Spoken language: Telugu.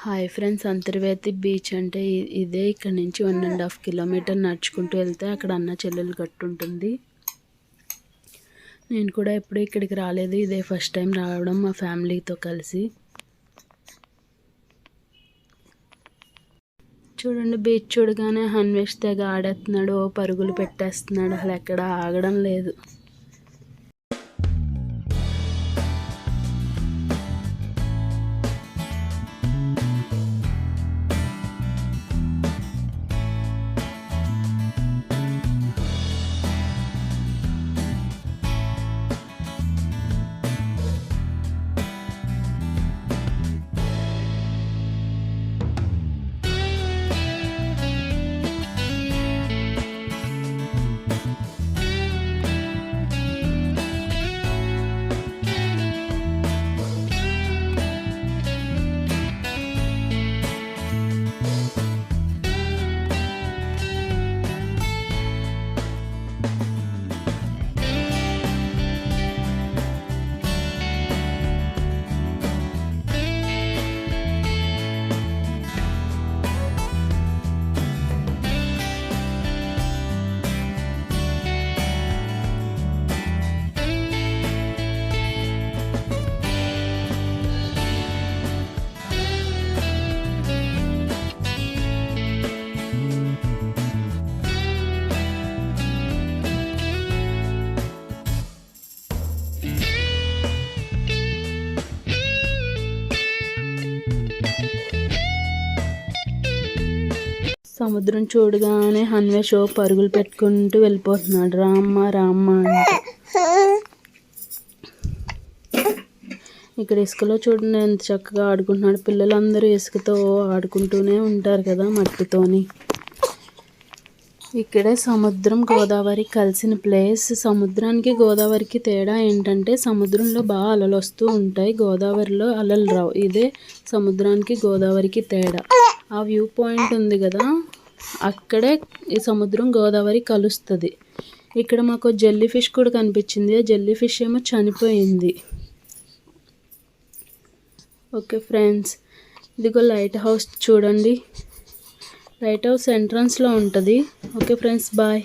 హాయ్ ఫ్రెండ్స్, అంతర్వేది బీచ్ అంటే ఇదే. ఇక్కడ నుంచి 1.5 కిలోమీటర్ నడుచుకుంటూ వెళ్తే అక్కడ అన్న చెల్లెలు గట్టు ఉంటుంది. నేను కూడా ఎప్పుడూ ఇక్కడికి రాలేదు, ఇదే ఫస్ట్ టైం రావడం మా ఫ్యామిలీతో కలిసి. చూడండి, బీచ్ చూడగానే హన్వేష్ తెగ ఆడేస్తున్నాడు, పరుగులు పెట్టేస్తున్నాడు, అసలు ఎక్కడ ఆగడం లేదు. సముద్రం చూడగానే హన్వేష్ పరుగులు పెట్టుకుంటూ వెళ్ళిపోతున్నాడు, రామ్మ రామ్మ అంటే. ఇక్కడ ఇసుకలో చూడండి ఎంత చక్కగా ఆడుకుంటున్నాడు. పిల్లలందరూ ఇసుకతో ఆడుకుంటూనే ఉంటారు కదా, మట్టితోని. ఇక్కడే సముద్రం గోదావరి కలిసిన ప్లేస్. సముద్రానికి గోదావరికి తేడా ఏంటంటే సముద్రంలో బాగా అలలు వస్తూ ఉంటాయి, గోదావరిలో అలలు రావు. ఇదే సముద్రానికి గోదావరికి తేడా. ఆ వ్యూ పాయింట్ ఉంది కదా, అక్కడే ఈ సముద్రం గోదావరి కలుస్తుంది. ఇక్కడ మాకు జెల్లీ ఫిష్ కూడా కనిపించింది, ఆ జెల్లీ ఫిష్ ఏమో చనిపోయింది. ఓకే ఫ్రెండ్స్, ఇదిగో లైట్ హౌస్ చూడండి. లైట్ హౌస్ ఎంట్రన్స్లో ఉంటుంది. Okay friends, bye.